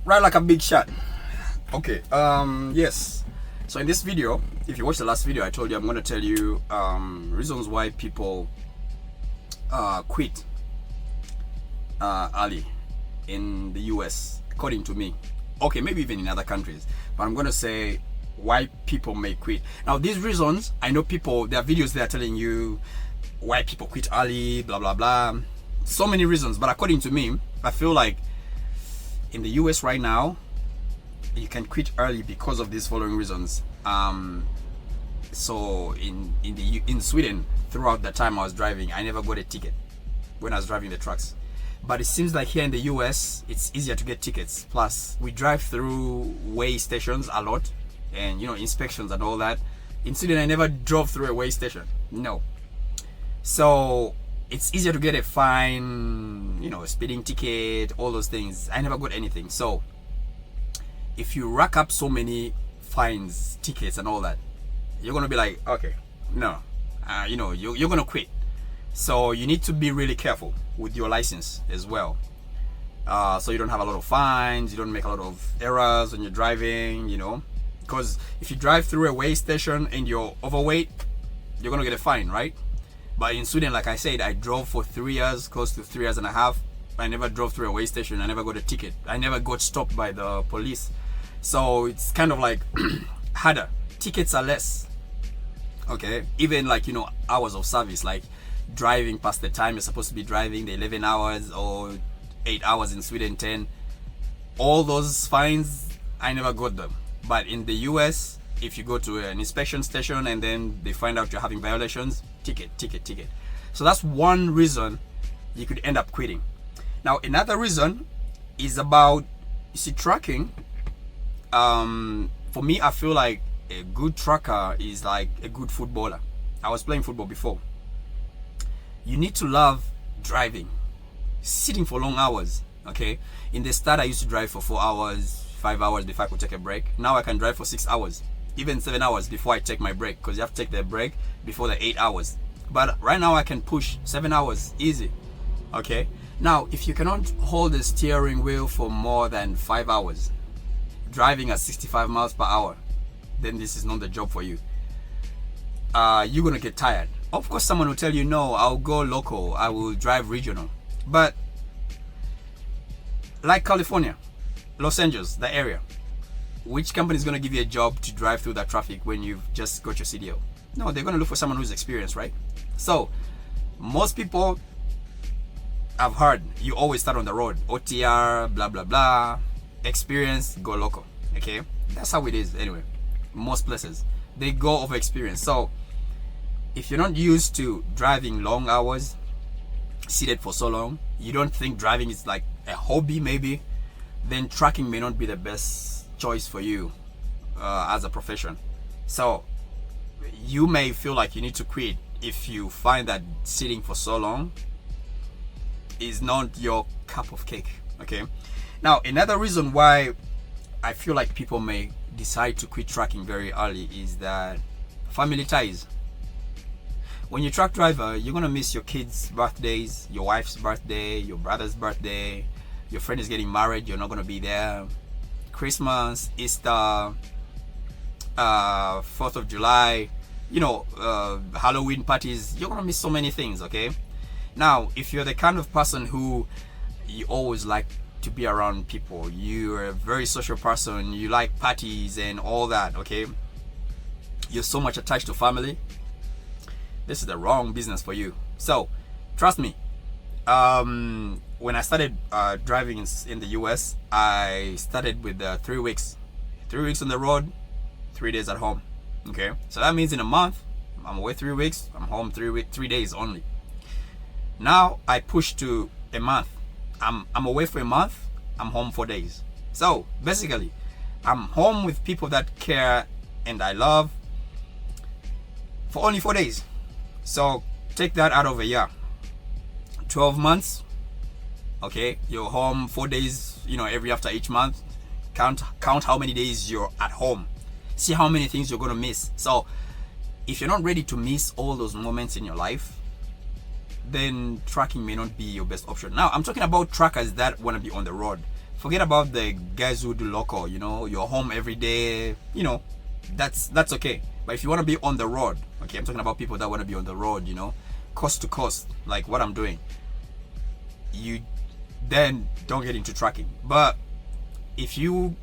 Right, like a big shot. Okay, yes. So in this video, if you watched the last video, I told you I'm going to tell you reasons why people quit early in the US, according to me. Okay, maybe even in other countries, but I'm going to say why people may quit. Now, these reasons, I know people, there are videos there telling you why people quit early, blah blah blah, so many reasons. But according to me, I feel like in the US right now, you can quit early because of these following reasons. So in Sweden, throughout the time I was driving, I never got a ticket when I was driving the trucks. But it seems like here in the US, it's easier to get tickets. Plus, we drive through weigh stations a lot, and inspections and all that. In Sweden, I never drove through a weigh station. No. So it's easier to get a fine, a speeding ticket, all those things. I never got anything. So if you rack up so many fines, tickets and all that, you're gonna be like, okay, no, you're gonna quit. So you need to be really careful with your license as well, so you don't have a lot of fines, you don't make a lot of errors when you're driving, because if you drive through a weigh station and you're overweight, you're gonna get a fine, right? But in Sweden, like I said, I drove for 3 years, close to 3 years and a half. I never drove through a weigh station. I never got a ticket. I never got stopped by the police. So it's kind of like harder. Tickets are less. Okay, even like hours of service, like driving past the time you're supposed to be driving, the 11 hours or 8 hours in Sweden, 10. All those fines, I never got them. But in the US, if you go to an inspection station and then they find out you're having violations, ticket. So that's one reason you could end up quitting. Now, another reason is about, trucking. For me, I feel like a good trucker is like a good footballer. I was playing football before. You need to love driving, sitting for long hours. Okay, in the start, I used to drive for 4 hours, 5 hours before I could take a break. Now I can drive for 6 hours, even 7 hours before I take my break, because you have to take the break before the 8 hours. But right now I can push 7 hours easy. Okay, now if you cannot hold the steering wheel for more than 5 hours, driving at 65 miles per hour, then this is not the job for you. You're gonna get tired. Of course, someone will tell you, no, I'll go local, I will drive regional. But like California, Los Angeles, the area, which company is going to give you a job to drive through that traffic when you've just got your CDL? No, they're going to look for someone who's experienced, right? So most people, I've heard, you always start on the road, OTR, blah blah blah, experience, go local. Okay, that's how it is anyway. Most places they go over experience. So if you're not used to driving long hours, seated for so long, you don't think driving is like a hobby maybe, then trucking may not be the best choice for you as a profession. So you may feel like you need to quit if you find that sitting for so long is not your cup of cake. Okay, now another reason why I feel like people may decide to quit trucking very early is that family ties. When you're a truck driver, you're gonna miss your kids' birthdays, your wife's birthday, your brother's birthday, your friend is getting married, you're not gonna be there. Christmas, Easter, 4th of July, Halloween parties, you're gonna miss so many things. Okay, now if you're the kind of person who you always like to be around people, you're a very social person, you like parties and all that, okay, you're so much attached to family, this is the wrong business for you. So trust me, when I started driving in the US, I started with 3 weeks. 3 weeks on the road, 3 days at home. Okay, so that means in a month, I'm away 3 weeks, I'm home 3 days only. Now I push to a month. I'm away for a month, I'm home 4 days. So basically, I'm home with people that care and I love for only 4 days. So take that out of a year, 12 months. Okay, you're home 4 days, every after each month. Count how many days you're at home. See how many things you're gonna miss. So if you're not ready to miss all those moments in your life, then trucking may not be your best option. Now I'm talking about truckers that want to be on the road. forget about the guys who do local, you know, you're home every day, you know, that's okay. But if you want to be on the road, okay, I'm talking about people that want to be on the road, you know, coast to coast, like what I'm doing, you then don't get into trucking. But if you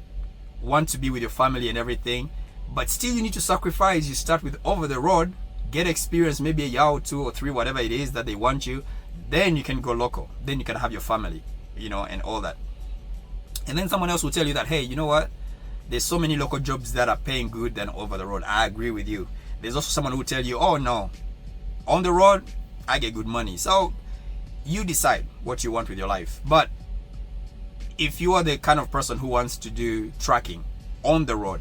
want to be with your family and everything, but still you need to sacrifice, you start with over the road, get experience, maybe a year or 2 or 3, whatever it is that they want you, then you can go local, then you can have your family, you know, and all that. And then someone else will tell you that, hey, you know what, there's so many local jobs that are paying good than over the road. I agree with you. There's also someone who will tell you, oh no, on the road I get good money. So you decide what you want with your life. But if you are the kind of person who wants to do trucking on the road,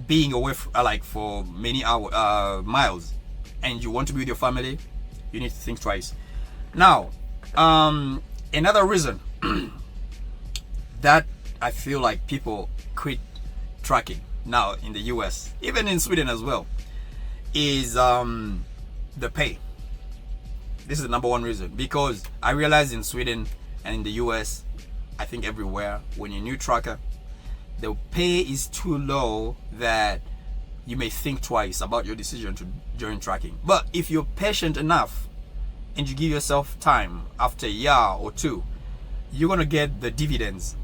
being away like for many miles, and you want to be with your family, you need to think twice. Now, another reason that I feel like people quit trucking now in the US, even in Sweden as well, is the pay. This is the number one reason, because I realize in Sweden and in the US, I think everywhere, when you're a new trucker, the pay is too low that you may think twice about your decision to join trucking. But if you're patient enough and you give yourself time, after a year or 2, you're gonna get the dividends.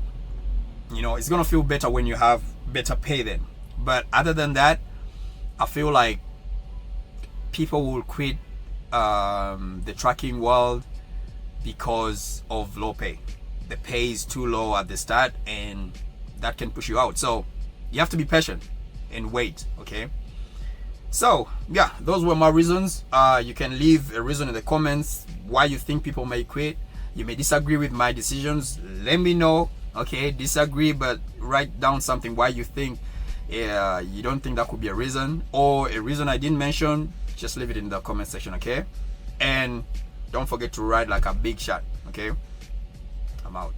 You know, it's gonna feel better when you have better pay then. But other than that, I feel like people will quit the trucking world because of low pay. The pay is too low at the start, and that can push you out. So you have to be patient and wait, okay? So yeah, those were my reasons. You can leave a reason in the comments why you think people may quit. You may disagree with my decisions, let me know. Okay, disagree, but write down something why you think you don't think that could be a reason, or a reason I didn't mention. Just leave it in the comment section, okay? And don't forget to write like a big shot, okay? I'm out.